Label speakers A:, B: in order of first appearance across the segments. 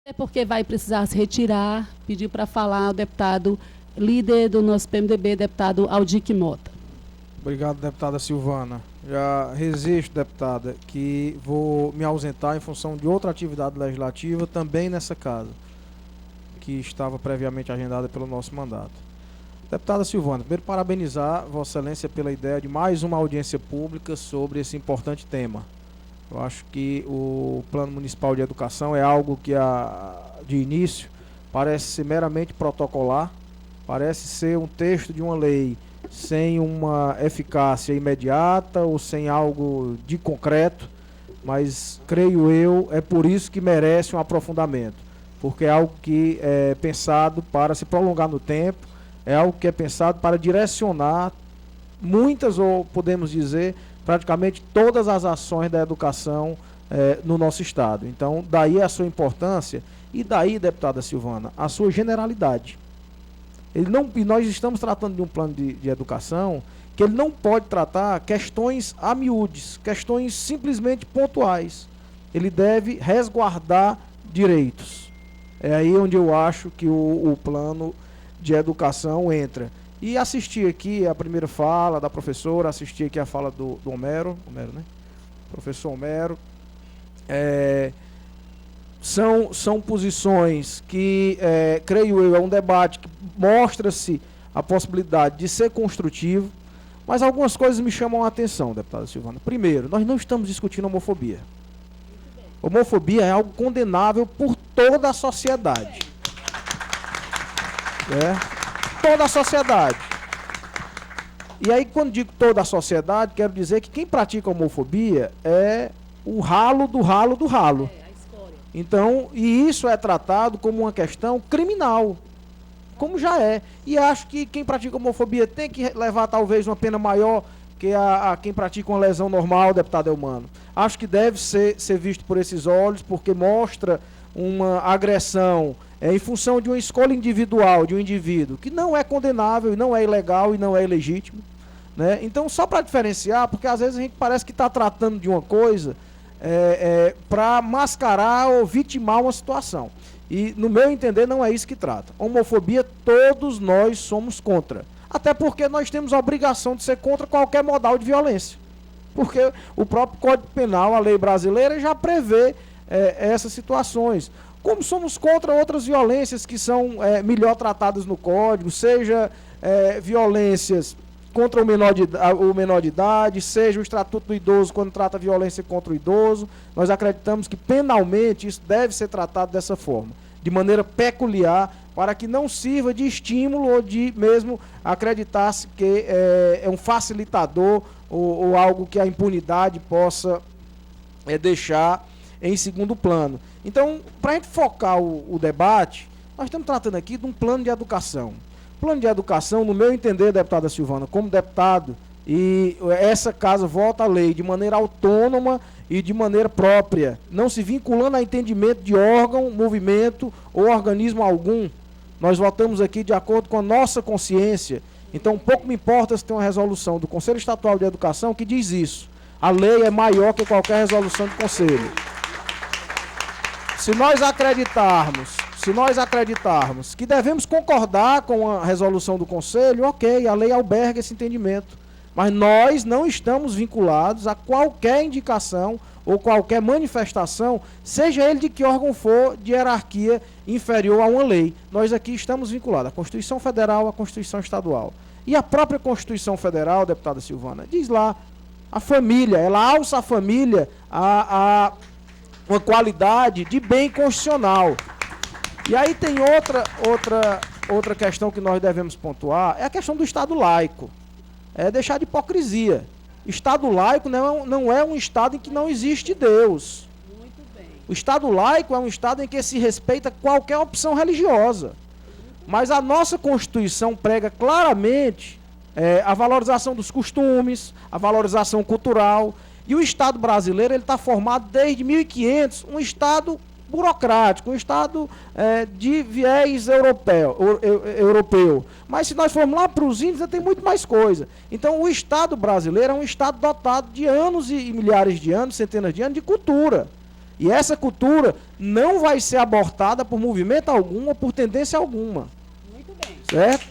A: É porque vai precisar se retirar, pedir para falar o deputado líder do nosso PMDB, deputado Aldir Mota.
B: Obrigado, deputada Silvana. Já resisto, deputada, que vou me ausentar em função de outra atividade legislativa também nessa casa, que estava previamente agendada pelo nosso mandato. Deputada Silvana, primeiro parabenizar Vossa Excelência pela ideia de mais uma audiência pública sobre esse importante tema. Eu acho que o Plano Municipal de Educação é algo que, de início, parece ser meramente protocolar, parece ser um texto de uma lei sem uma eficácia imediata ou sem algo de concreto, mas, creio eu, é por isso que merece um aprofundamento, porque é algo que é pensado para se prolongar no tempo, é algo que é pensado para direcionar muitas, ou podemos dizer, praticamente todas as ações da educação no nosso estado. Então, daí a sua importância e daí, deputada Silvana, a sua generalidade. E nós estamos tratando de um plano de educação que ele não pode tratar questões a miúdes, questões simplesmente pontuais. Ele deve resguardar direitos. É aí onde eu acho que o plano de educação entra. E assisti aqui a primeira fala da professora, assisti aqui a fala do Homero, né? Professor Homero. São posições que, creio eu, é um debate que mostra-se a possibilidade de ser construtivo, mas algumas coisas me chamam a atenção, deputada Silvana. Primeiro, nós não estamos discutindo homofobia. Homofobia é algo condenável por toda a sociedade. Toda a sociedade. E aí, quando digo toda a sociedade, quero dizer que quem pratica homofobia é o ralo do ralo do ralo. Então, e isso é tratado como uma questão criminal, como já é. E acho que quem pratica homofobia tem que levar talvez uma pena maior que a quem pratica uma lesão normal, deputado Eumano. Acho que deve ser visto por esses olhos, porque mostra uma agressão em função de uma escolha individual de um indivíduo, que não é condenável, não é ilegal e não é ilegítimo, né? Então, só para diferenciar, porque às vezes a gente parece que está tratando de uma coisa para mascarar ou vitimar uma situação. E, no meu entender, não é isso que trata. Homofobia, todos nós somos contra. Até porque nós temos a obrigação de ser contra qualquer modal de violência. Porque o próprio Código Penal, a lei brasileira, já prevê essas situações. Como somos contra outras violências que são melhor tratadas no Código, seja violências contra o menor de idade, seja o Estatuto do Idoso quando trata violência contra o idoso. Nós acreditamos que penalmente isso deve ser tratado dessa forma, de maneira peculiar, para que não sirva de estímulo ou de mesmo acreditar-se que é um facilitador ou algo que a impunidade possa deixar em segundo plano. Então, para a gente focar o debate, nós estamos tratando aqui de um plano de educação. Plano de educação, no meu entender, deputada Silvana, como deputado, e essa casa vota a lei de maneira autônoma e de maneira própria, não se vinculando a entendimento de órgão, movimento ou organismo algum. Nós votamos aqui de acordo com a nossa consciência. Então, pouco me importa se tem uma resolução do Conselho Estadual de Educação que diz isso. A lei é maior que qualquer resolução do Conselho. Se nós acreditarmos que devemos concordar com a resolução do Conselho, ok, a lei alberga esse entendimento. Mas nós não estamos vinculados a qualquer indicação ou qualquer manifestação, seja ele de que órgão for, de hierarquia inferior a uma lei. Nós aqui estamos vinculados à Constituição Federal, à Constituição Estadual. E a própria Constituição Federal, deputada Silvana, diz lá, a família, ela alça a família a uma qualidade de bem constitucional. E aí tem outra questão que nós devemos pontuar, é a questão do Estado laico. É deixar de hipocrisia. Estado laico não é um Estado em que não existe Deus.
A: Muito bem.
B: O Estado laico é um Estado em que se respeita qualquer opção religiosa. Mas a nossa Constituição prega claramente a valorização dos costumes, a valorização cultural. E o Estado brasileiro está formado desde 1500, um Estado burocrático, um Estado de viés europeu. Mas se nós formos lá para os índios, tem muito mais coisa. Então o Estado brasileiro é um Estado dotado de anos e milhares de anos, centenas de anos de cultura. E essa cultura não vai ser abortada por movimento algum ou por tendência alguma.
A: Muito bem.
B: Certo?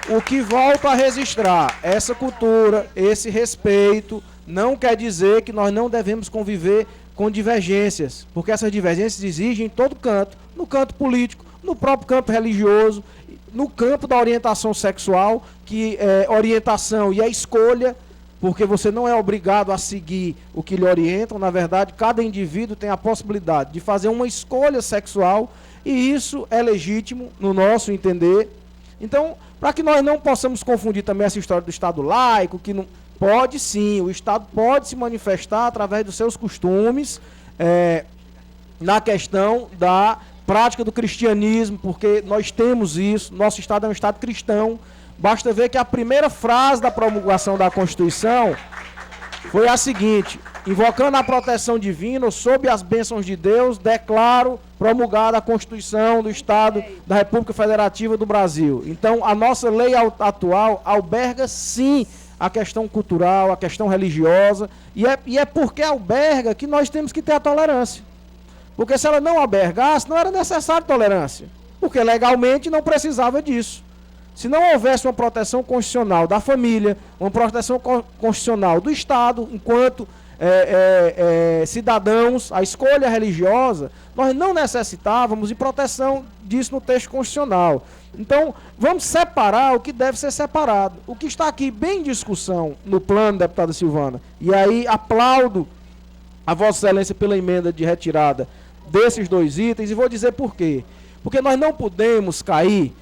B: O que volto a registrar, essa cultura, esse respeito, não quer dizer que nós não devemos conviver com divergências, porque essas divergências existem em todo canto, no canto político, no próprio campo religioso, no campo da orientação sexual, que é orientação e é escolha, porque você não é obrigado a seguir o que lhe orientam. Na verdade, cada indivíduo tem a possibilidade de fazer uma escolha sexual, e isso é legítimo no nosso entender. Então, para que nós não possamos confundir também essa história do Estado laico, que não pode sim, o Estado pode se manifestar através dos seus costumes, na questão da prática do cristianismo, porque nós temos isso, nosso Estado é um Estado cristão. Basta ver que a primeira frase da promulgação da Constituição foi a seguinte: invocando a proteção divina, sob as bênçãos de Deus, declaro promulgada a Constituição do Estado da República Federativa do Brasil. Então, a nossa lei atual alberga, sim, a questão cultural, a questão religiosa, e é porque alberga que nós temos que ter a tolerância. Porque se ela não albergasse, não era necessário tolerância, porque legalmente não precisava disso. Se não houvesse uma proteção constitucional da família, uma proteção constitucional do Estado, enquanto cidadãos, a escolha religiosa, nós não necessitávamos de proteção disso no texto constitucional. Então, vamos separar o que deve ser separado. O que está aqui bem em discussão no plano, deputada Silvana, e aí aplaudo a Vossa Excelência pela emenda de retirada desses 2 itens, e vou dizer por quê. Porque nós não podemos cair,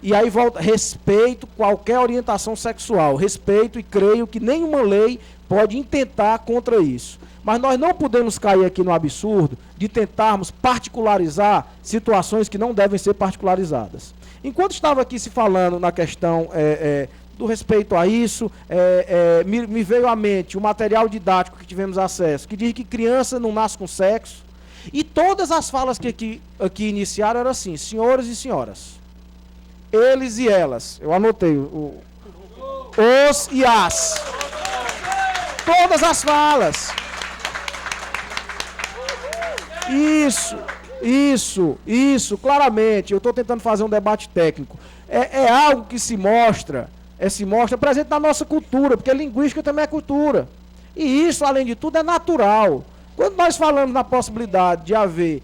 B: e aí volta, respeito qualquer orientação sexual, respeito, e creio que nenhuma lei pode intentar contra isso. Mas nós não podemos cair aqui no absurdo de tentarmos particularizar situações que não devem ser particularizadas. Enquanto estava aqui se falando na questão do respeito a isso, me veio à mente o material didático que tivemos acesso, que diz que criança não nasce com sexo, e todas as falas que aqui iniciaram eram assim: senhores e senhoras, eles e elas. Eu anotei os e as. Todas as falas. Isso, claramente. Eu estou tentando fazer um debate técnico. É algo que se mostra presente na nossa cultura, porque linguística também é cultura. E isso, além de tudo, é natural. Quando nós falamos na possibilidade de haver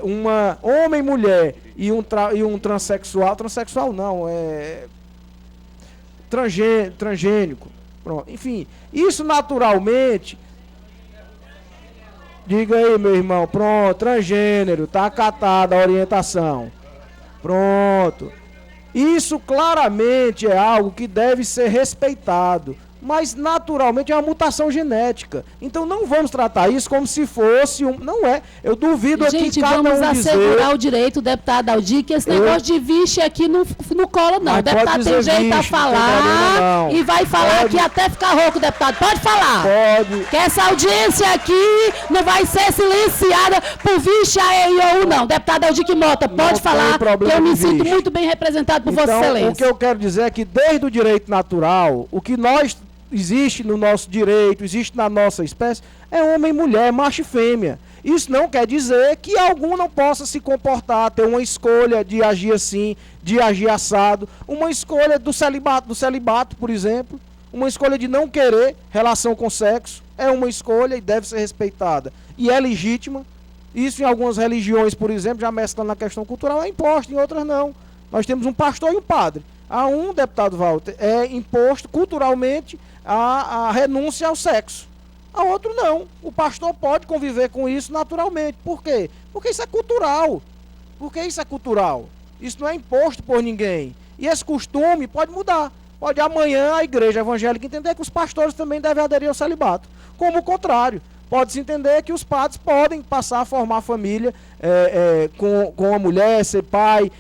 B: uma homem, mulher e um transexual não, transgênico, pronto. Enfim, isso naturalmente, diga aí, meu irmão, pronto, transgênero, tá acatada a orientação, pronto. Isso claramente é algo que deve ser respeitado, mas naturalmente é uma mutação genética. Então não vamos tratar isso como se fosse não é. Eu duvido aqui cada um dizer... Gente,
A: vamos assegurar o direito, deputado Aldir, que esse negócio de vixe aqui não cola, não. O deputado tem jeito a falar e vai falar aqui até ficar rouco, deputado. Pode falar.
B: Pode.
A: Que essa audiência aqui não vai ser silenciada por vixe aí ou não. Deputado Aldir Mota, pode falar, que eu me sinto muito bem representado por Vossa Excelência.
B: O que eu quero dizer é que desde o direito natural, o que nós... existe no nosso direito, existe na nossa espécie, é homem e mulher, macho e fêmea. Isso não quer dizer que algum não possa se comportar, ter uma escolha de agir assim, de agir assado, uma escolha do celibato, por exemplo, uma escolha de não querer relação com sexo, é uma escolha e deve ser respeitada. E é legítima. Isso em algumas religiões, por exemplo, já mesclando na questão cultural, é imposto, em outras não. Nós temos um pastor e um padre. A um, deputado Walter, é imposto culturalmente a renúncia ao sexo. A outro não. O pastor pode conviver com isso naturalmente. Por quê? Porque isso é cultural. Isso não é imposto por ninguém. E esse costume pode mudar. Pode amanhã a igreja evangélica entender que os pastores também devem aderir ao celibato. Como o contrário. Pode-se entender que os padres podem passar a formar família com a mulher, ser pai,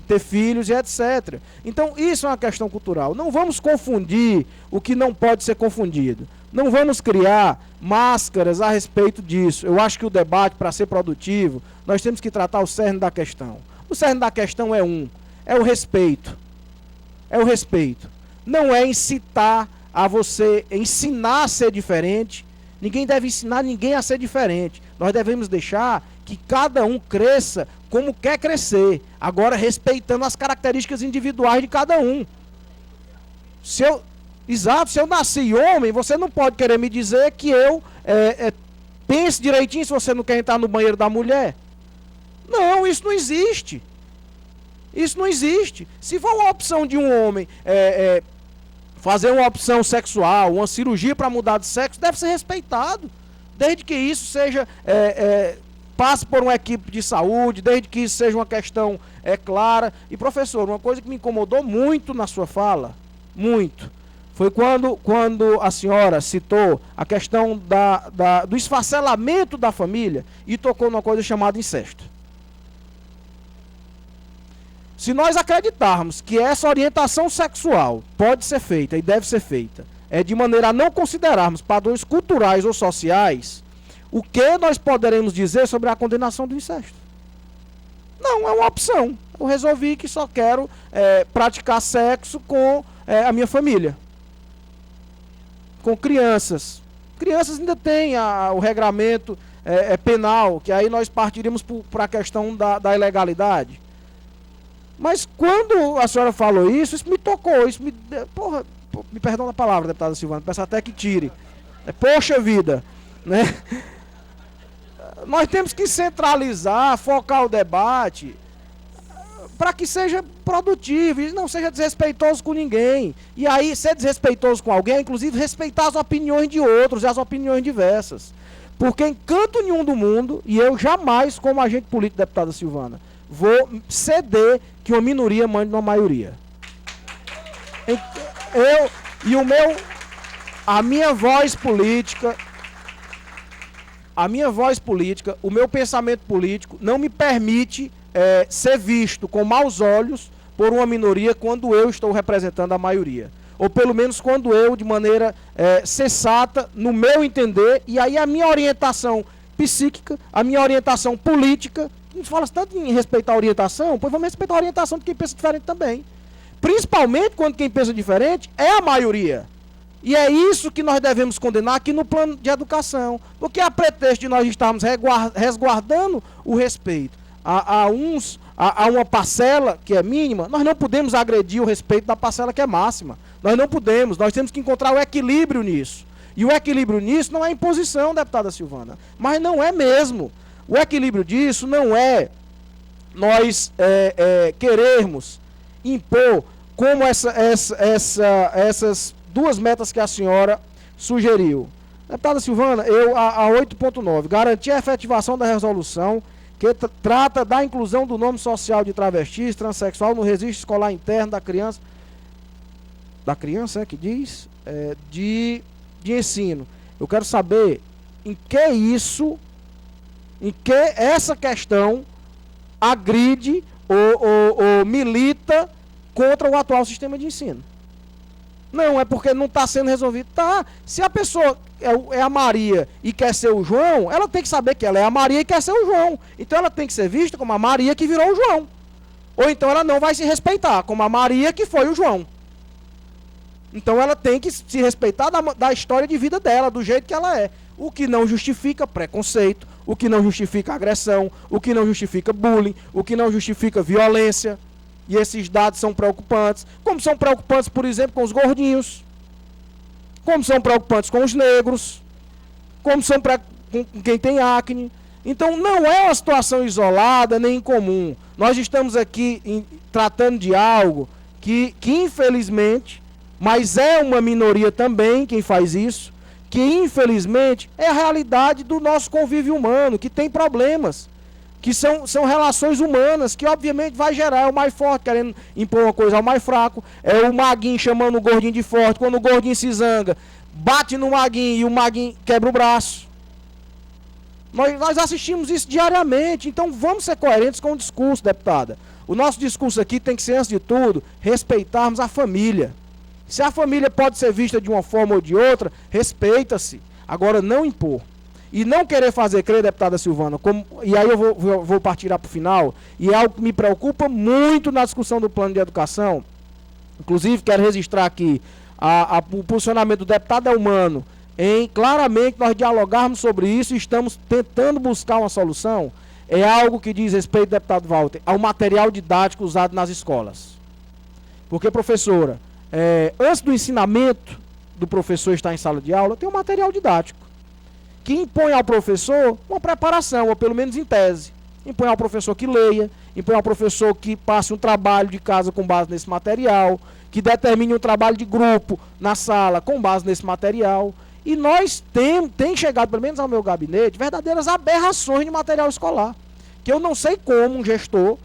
B: ter filhos e etc. Então, isso é uma questão cultural. Não vamos confundir o que não pode ser confundido. Não vamos criar máscaras a respeito disso. Eu acho que o debate, para ser produtivo, nós temos que tratar o cerne da questão. O cerne da questão é o respeito. É o respeito. Não é incitar a você ensinar a ser diferente, Ninguém deve ensinar ninguém a ser diferente. Nós devemos deixar que cada um cresça como quer crescer. Agora, respeitando as características individuais de cada um. Se eu nasci homem, você não pode querer me dizer que eu pense direitinho se você não quer entrar no banheiro da mulher. Não, isso não existe. Isso não existe. Se for uma opção de um homem fazer uma opção sexual, uma cirurgia para mudar de sexo, deve ser respeitado. Desde que isso seja passe por uma equipe de saúde, desde que isso seja uma questão clara. E, professor, uma coisa que me incomodou muito na sua fala, muito, foi quando a senhora citou a questão do esfacelamento da família e tocou numa coisa chamada incesto. Se nós acreditarmos que essa orientação sexual pode ser feita e deve ser feita, de maneira a não considerarmos padrões culturais ou sociais, o que nós poderemos dizer sobre a condenação do incesto? Não, é uma opção. Eu resolvi que só quero praticar sexo com a minha família. Com crianças. Crianças ainda têm o regramento penal, que aí nós partiríamos para a questão da ilegalidade. Mas quando a senhora falou isso me tocou, me perdão da palavra, deputada Silvana, peço até que tire. Poxa vida, né? Nós temos que centralizar, focar o debate para que seja produtivo e não seja desrespeitoso com ninguém. E aí, ser desrespeitoso com alguém, inclusive respeitar as opiniões de outros e as opiniões diversas. Porque em canto nenhum do mundo, e eu jamais, como agente político, deputada Silvana, vou ceder que uma minoria mande uma maioria. A minha voz política, o meu pensamento político não me permite ser visto com maus olhos por uma minoria quando eu estou representando a maioria. Ou pelo menos quando eu, de maneira sensata, no meu entender, e aí a minha orientação psíquica, a minha orientação política. A gente fala tanto em respeitar a orientação, pois vamos respeitar a orientação de quem pensa diferente também. Principalmente quando quem pensa diferente é a maioria. E é isso que nós devemos condenar aqui no plano de educação. Porque a pretexto de nós estarmos resguardando o respeito a uma parcela que é mínima, nós não podemos agredir o respeito da parcela que é máxima. Nós não podemos, nós temos que encontrar o equilíbrio nisso. E o equilíbrio nisso não é imposição, deputada Silvana, mas não é mesmo. O equilíbrio disso não é nós querermos impor como essas duas metas que a senhora sugeriu. Deputada Silvana, a 8.9, garantir a efetivação da resolução que trata da inclusão do nome social de travestis, transexual no registro escolar interno da criança, que diz, de ensino. Eu quero saber em que essa questão agride ou milita contra o atual sistema de ensino. Não, é porque não está sendo resolvido. Tá, se a pessoa é a Maria e quer ser o João, ela tem que saber que ela é a Maria e quer ser o João. Então ela tem que ser vista como a Maria que virou o João. Ou então ela não vai se respeitar como a Maria que foi o João. Então ela tem que se respeitar da história de vida dela, do jeito que ela é. O que não justifica preconceito, o que não justifica agressão, o que não justifica bullying, o que não justifica violência. E esses dados são preocupantes. Como são preocupantes, por exemplo, com os gordinhos. Como são preocupantes com os negros. Como são com quem tem acne. Então não é uma situação isolada nem incomum. Nós estamos aqui tratando de algo que infelizmente, mas é uma minoria também quem faz isso, que infelizmente é a realidade do nosso convívio humano, que tem problemas, que são relações humanas, que obviamente vai gerar o mais forte querendo impor uma coisa ao mais fraco, é o maguinho chamando o gordinho de forte, quando o gordinho se zanga, bate no maguinho e o maguinho quebra o braço. Nós assistimos isso diariamente, então vamos ser coerentes com o discurso, deputada. O nosso discurso aqui tem que ser, antes de tudo, respeitarmos a família. Se a família pode ser vista de uma forma ou de outra, respeita-se. Agora, não impor. E não querer fazer crer, deputada Silvana, e aí eu vou partir para o final, e é algo que me preocupa muito na discussão do plano de educação. Inclusive, quero registrar aqui o posicionamento do deputado Elmano claramente nós dialogarmos sobre isso e estamos tentando buscar uma solução. É algo que diz respeito, deputado Walter, ao material didático usado nas escolas. Porque, professora, antes do ensinamento do professor estar em sala de aula, tem um material didático que impõe ao professor uma preparação, ou pelo menos em tese. Impõe ao professor que leia, impõe ao professor que passe um trabalho de casa com base nesse material, que determine um trabalho de grupo na sala com base nesse material. E nós tem chegado, pelo menos ao meu gabinete, verdadeiras aberrações de material escolar. Que eu não sei como um gestor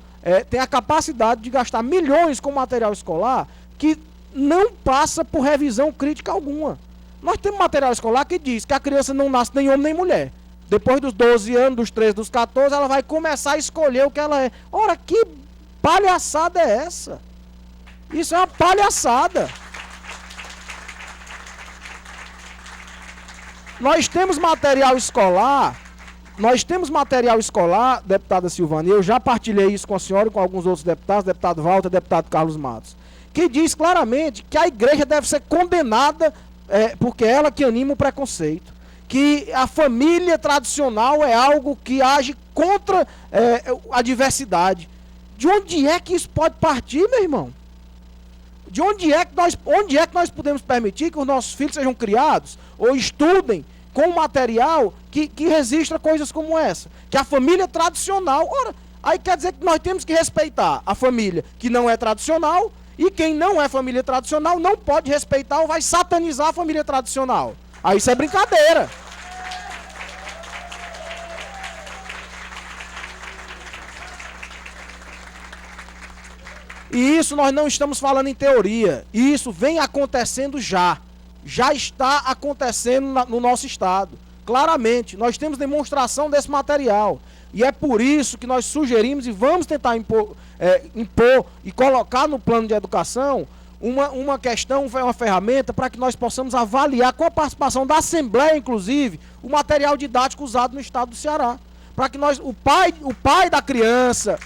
B: tem a capacidade de gastar milhões com material escolar que não passa por revisão crítica alguma. Nós temos material escolar que diz que a criança não nasce nem homem nem mulher. Depois dos 12 anos, dos 13, dos 14, ela vai começar a escolher o que ela é. Ora, que palhaçada é essa? Isso é uma palhaçada. Nós temos material escolar, deputada Silvana, e eu já partilhei isso com a senhora e com alguns outros deputados, deputado Walter, deputado Carlos Matos, que diz claramente que a igreja deve ser condenada, porque é ela que anima o preconceito, que a família tradicional é algo que age contra a diversidade. De onde é que isso pode partir, meu irmão? Onde é que nós podemos permitir que os nossos filhos sejam criados ou estudem com material que resista coisas como essa? Que a família tradicional... Ora, aí quer dizer que nós temos que respeitar a família que não é tradicional, e quem não é família tradicional não pode respeitar ou vai satanizar a família tradicional. Aí isso é brincadeira. E isso nós não estamos falando em teoria. Isso vem acontecendo já. Já está acontecendo no nosso estado. Claramente, nós temos demonstração desse material. E é por isso que nós sugerimos e vamos tentar impor e colocar no plano de educação uma questão, uma ferramenta para que nós possamos avaliar com a participação da Assembleia, inclusive, o material didático usado no estado do Ceará. Para que nós, o pai da criança,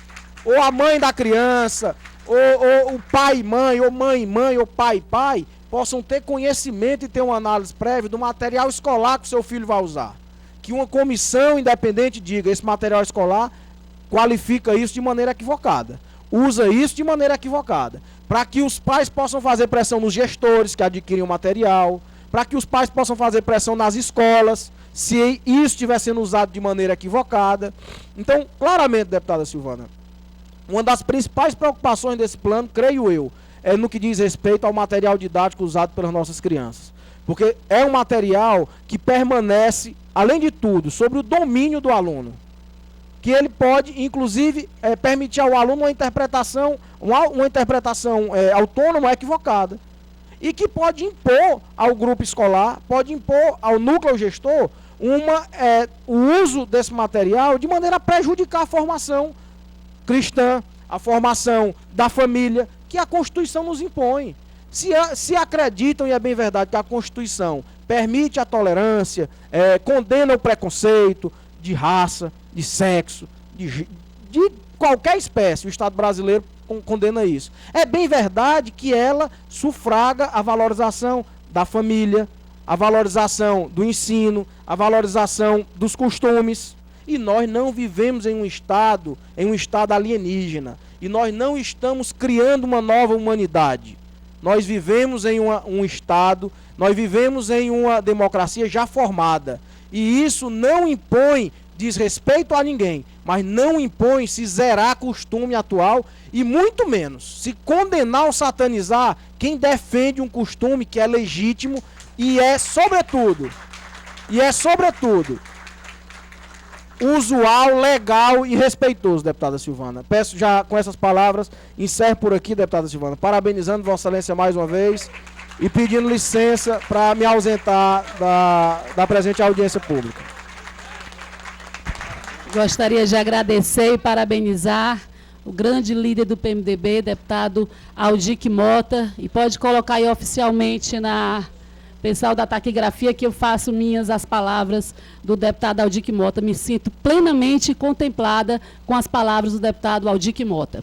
B: ou a mãe da criança, ou o pai e mãe, ou mãe e mãe, ou pai e pai, possam ter conhecimento e ter uma análise prévia do material escolar que o seu filho vai usar. Que uma comissão independente diga, esse material escolar qualifica isso de maneira equivocada, usa isso de maneira equivocada, para que os pais possam fazer pressão nos gestores que adquirem o material, para que os pais possam fazer pressão nas escolas, se isso estiver sendo usado de maneira equivocada. Então, claramente, deputada Silvana, uma das principais preocupações desse plano, creio eu, é no que diz respeito ao material didático usado pelas nossas crianças. Porque é um material que permanece, além de tudo, sobre o domínio do aluno. Que ele pode, inclusive, permitir ao aluno uma interpretação autônoma equivocada. E que pode impor ao grupo escolar, pode impor ao núcleo gestor, o uso desse material de maneira a prejudicar a formação cristã, a formação da família, que a Constituição nos impõe. Se acreditam, e é bem verdade, que a Constituição permite a tolerância, condena o preconceito de raça, de sexo, de qualquer espécie, o Estado brasileiro condena isso. É bem verdade que ela sufraga a valorização da família, a valorização do ensino, a valorização dos costumes. E nós não vivemos em um estado alienígena. E nós não estamos criando uma nova humanidade. Nós vivemos em um estado, nós vivemos em uma democracia já formada. E isso não impõe desrespeito a ninguém, mas não impõe se zerar costume atual e muito menos se condenar ou satanizar quem defende um costume que é legítimo e é sobretudo usual, legal e respeitoso, deputada Silvana. Peço já com essas palavras, encerro por aqui, deputada Silvana, parabenizando Vossa Excelência mais uma vez e pedindo licença para me ausentar da presente audiência pública.
A: Gostaria de agradecer e parabenizar o grande líder do PMDB, deputado Aldique Mota, e pode colocar aí oficialmente na pessoal da taquigrafia que eu faço minhas as palavras do deputado Aldique Mota. Me sinto plenamente contemplada com as palavras do deputado Aldique Mota.